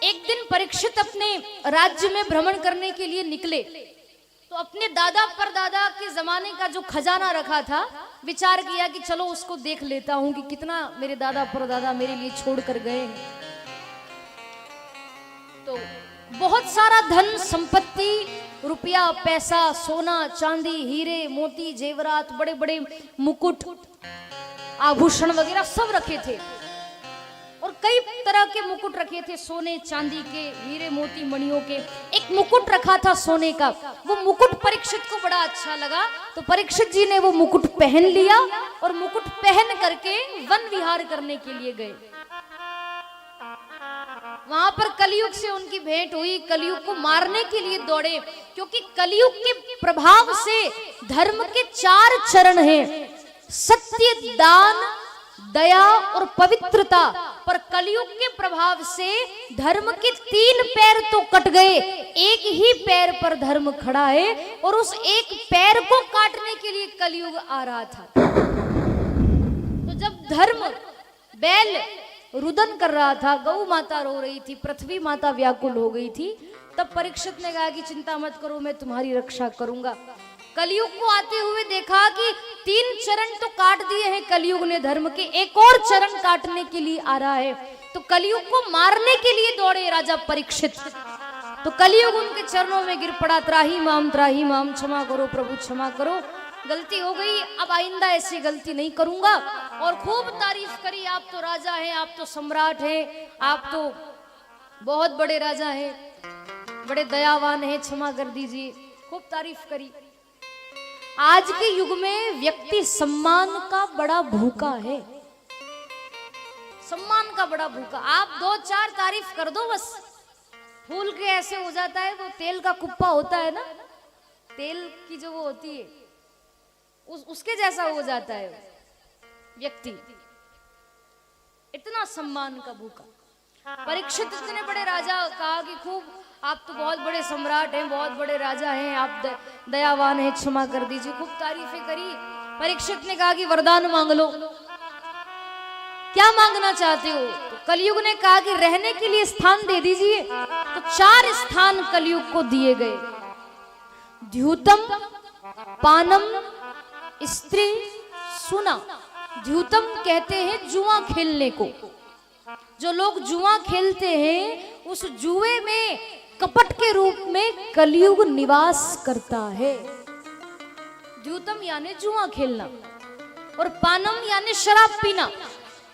एक दिन परीक्षित अपने राज्य में भ्रमण करने के लिए निकले तो अपने दादा परदादा के जमाने का जो खजाना रखा था विचार किया कि चलो उसको देख लेता हूं कि कितना मेरे दादा परदादा मेरे लिए छोड़ कर गए हैं। तो बहुत सारा धन संपत्ति, रुपया पैसा, सोना चांदी, हीरे मोती, जेवरात, बड़े बड़े मुकुट, आभूषण वगैरह सब रखे थे और कई तरह के मुकुट रखे थे, सोने चांदी के, हीरे मोती मणियों के। एक मुकुट रखा था सोने का, वो मुकुट परीक्षित को बड़ा अच्छा लगा तो परीक्षित जी ने वो मुकुट पहन लिया और मुकुट पहन करके वन विहार करने के लिए गए। वहां पर कलयुग से उनकी भेंट हुई, कलयुग को मारने के लिए दौड़े क्योंकि कलयुग के प्रभाव से धर्म के 4 चरण हैं, सत्य, दान, दया और पवित्रता। पर कलयुग के प्रभाव से धर्म के 3 पैर तो कट गए, एक ही पैर पर धर्म खड़ा है और उस एक पैर को काटने के लिए कलयुग आ रहा था। तो जब धर्म बैल रुदन कर रहा था, गौ माता रो रही थी, पृथ्वी माता व्याकुल हो गई थी, तब परीक्षित ने कहा कि चिंता मत करो, मैं तुम्हारी रक्षा करूंगा। कलयुग को आते हुए देखा कि 3 चरण तो काट दिए हैं कलयुग ने धर्म के, एक और चरण काटने के लिए आ रहा है। तो कलयुग को मारने के लिए दौड़े राजा परीक्षित। तो कलयुग उनके चरणों में गिर पड़ा, त्राही माम क्षमा करो प्रभु क्षमा करो, गलती हो गई, अब आइंदा ऐसी गलती नहीं करूंगा। और खूब तारीफ करी, आप तो राजा हैं, आप तो सम्राट हैं, आप तो बहुत बड़े राजा हैं, बड़े दयावान हैं, क्षमा कर दीजिए, खूब तारीफ करी। आज के युग में व्यक्ति सम्मान का बड़ा भूखा है, सम्मान का बड़ा भूखा। आप 2-4 तारीफ कर दो बस, फूल के ऐसे हो जाता है, वो तेल का कुप्पा होता है ना, तेल की जो वो होती है उसके जैसा हो जाता है व्यक्ति, इतना सम्मान का भूखा। परीक्षित इतने बड़े राजा, कहा कि खूब आप तो बहुत बड़े सम्राट हैं, बहुत बड़े राजा हैं, आप दयावान हैं, क्षमा कर दीजिए, खूब तारीफें करी। परीक्षित ने कहा कि वरदान मांग लो, क्या मांगना चाहते हो? तो कलयुग ने कहा कि रहने के लिए स्थान दे दीजिए। तो 4 स्थान कलयुग को दिए गए, द्यूतम, पानम, स्त्री, सुना। द्यूतम कहते हैं जुआ खेलने को, जो लोग जुआ खेलते हैं उस जुए में कपट के रूप में कलयुग निवास करता है। द्यूतम यानी जुआ खेलना, और पानम यानी शराब पीना,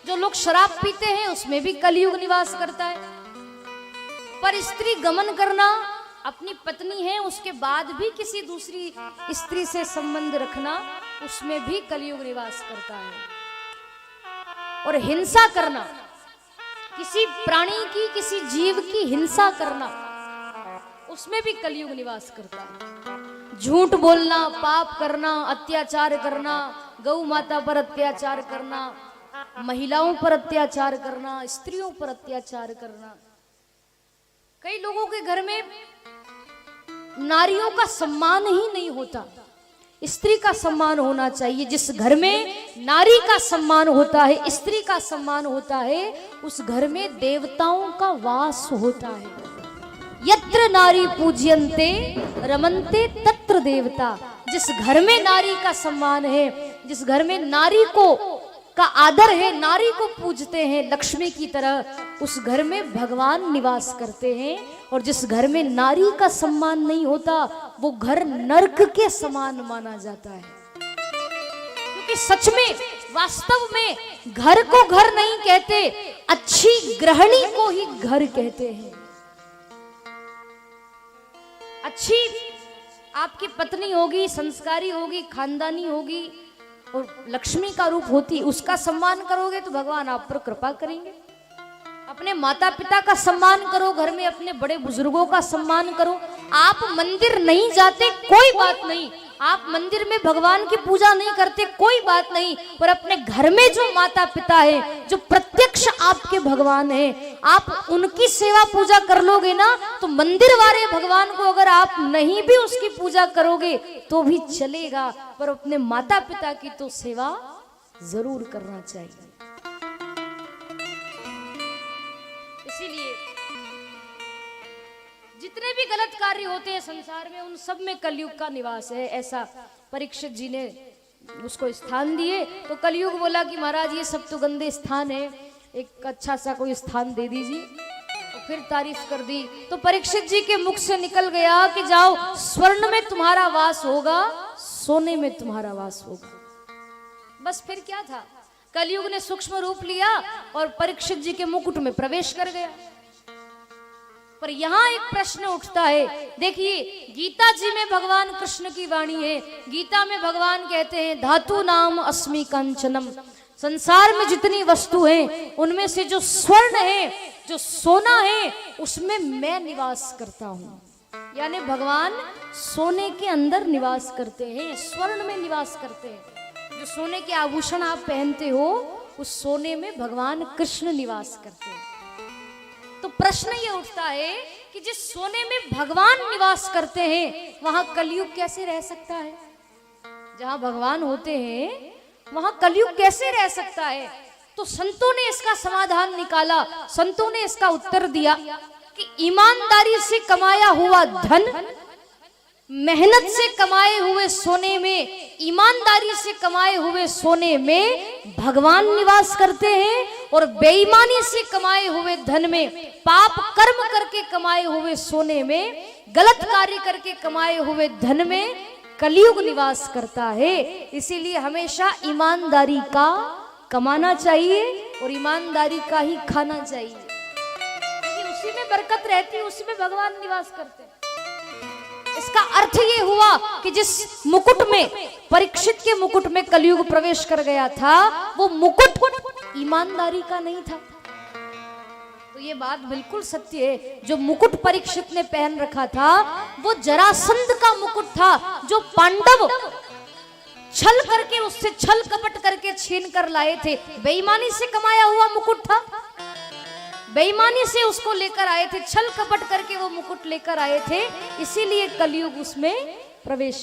जो लोग शराब पीते हैं उसमें भी कलयुग निवास करता है। पर स्त्री गमन करना, अपनी पत्नी है उसके बाद भी किसी दूसरी स्त्री से संबंध रखना, उसमें भी कलयुग निवास करता है। और हिंसा करना, किसी प्राणी की, किसी जीव की हिंसा करना, उसमें भी कलयुग निवास करता है। झूठ बोलना, पाप करना, अत्याचार करना, गौ माता पर अत्याचार करना, महिलाओं पर अत्याचार करना, स्त्रियों पर अत्याचार करना। कई लोगों के घर में नारियों का सम्मान ही नहीं होता, स्त्री का सम्मान होना चाहिए। जिस घर में नारी का सम्मान होता है, स्त्री का सम्मान होता है, उस घर में देवताओं का वास होता है। यत्र नारी पूज्यन्ते रमन्ते तत्र देवता। जिस घर में नारी का सम्मान है, जिस घर में नारी को का आदर है, नारी को पूजते हैं लक्ष्मी की तरह, उस घर में भगवान निवास करते हैं। और जिस घर में नारी का सम्मान नहीं होता, वो घर नरक के समान माना जाता है। क्योंकि सच में, वास्तव में घर को घर नहीं कहते, अच्छी गृहिणी को ही घर कहते हैं। अच्छी आपकी पत्नी होगी, संस्कारी होगी, खानदानी होगी और लक्ष्मी का रूप होती, उसका सम्मान करोगे तो भगवान आप पर कृपा करेंगे। अपने माता पिता का सम्मान करो, घर में अपने बड़े बुजुर्गों का सम्मान करो। आप मंदिर नहीं जाते कोई बात नहीं, आप मंदिर में भगवान की पूजा नहीं करते कोई बात नहीं, पर अपने घर में जो माता पिता है, जो प्रत्यक्ष आपके भगवान हैं, आप उनकी सेवा पूजा कर लोगे ना, तो मंदिर वाले भगवान को अगर आप नहीं भी उसकी पूजा करोगे तो भी चलेगा, पर अपने माता पिता की तो सेवा जरूर करना चाहिए। इसीलिए जितने भी गलत कार्य होते हैं संसार में उन सब में कलयुग का निवास है, ऐसा परीक्षित जी ने उसको स्थान दिए। तो कलयुग बोला कि महाराज ये सब तो गंदे स्थान है, एक अच्छा सा कोई स्थान दे दीजिए। तो फिर तारीफ कर दी। तो परीक्षित जी के मुख से निकल गया कि जाओ, स्वर्ण में तुम्हारा वास होगा, सोने में तुम्हारा वास होगा। बस फिर क्या था, कलयुग ने सूक्ष्म रूप लिया और परीक्षित जी के मुकुट में प्रवेश कर गया। पर यहां एक प्रश्न उठता है, देखिए गीता जी में भगवान कृष्ण की वाणी है। गीता में भगवान कहते हैं धातु नाम अस्मि कंचनम, संसार में जितनी वस्तु हैं उनमें से जो स्वर्ण है, जो सोना है, उसमें मैं निवास करता हूं। यानी भगवान सोने के अंदर निवास करते हैं, स्वर्ण में निवास करते हैं। जो सोने के आभूषण आप पहनते हो उस सोने में भगवान कृष्ण निवास करते हैं। तो प्रश्न ये उठता है कि जिस सोने में भगवान निवास करते हैं वहां कलयुग कैसे रह सकता है? जहां भगवान होते हैं वहां कलयुग कैसे रह सकता है? तो संतों ने इसका समाधान निकाला, संतों ने इसका उत्तर दिया कि ईमानदारी से कमाया हुआ धन, मेहनत से कमाए हुए सोने में, ईमानदारी से कमाए हुए सोने में भगवान निवास करते हैं, और बेईमानी से कमाए हुए धन में, पाप कर्म करके कमाए हुए सोने में, गलत कार्य करके कमाए हुए धन में कलयुग निवास करता है। इसीलिए हमेशा ईमानदारी का कमाना चाहिए और ईमानदारी का ही खाना चाहिए, क्योंकि उसी में बरकत रहती है, उसी में भगवान निवास करते हैं। इसका अर्थ ये हुआ कि जिस मुकुट में, परीक्षित के मुकुट में कलयुग प्रवेश कर गया था, वो मुकुट ईमानदारी का नहीं था। तो ये बात बिल्कुल सत्य है। जो मुकुट परीक्षित ने पहन रखा था वो जरासंध का मुकुट था, जो पांडव छल करके, उससे छल कपट करके छीन कर लाए थे। बेईमानी से कमाया हुआ मुकुट था, बेईमानी से उसको लेकर आए थे, छल कपट करके वो मुकुट लेकर आए थे, इसीलिए कलयुग उसमें प्रवेश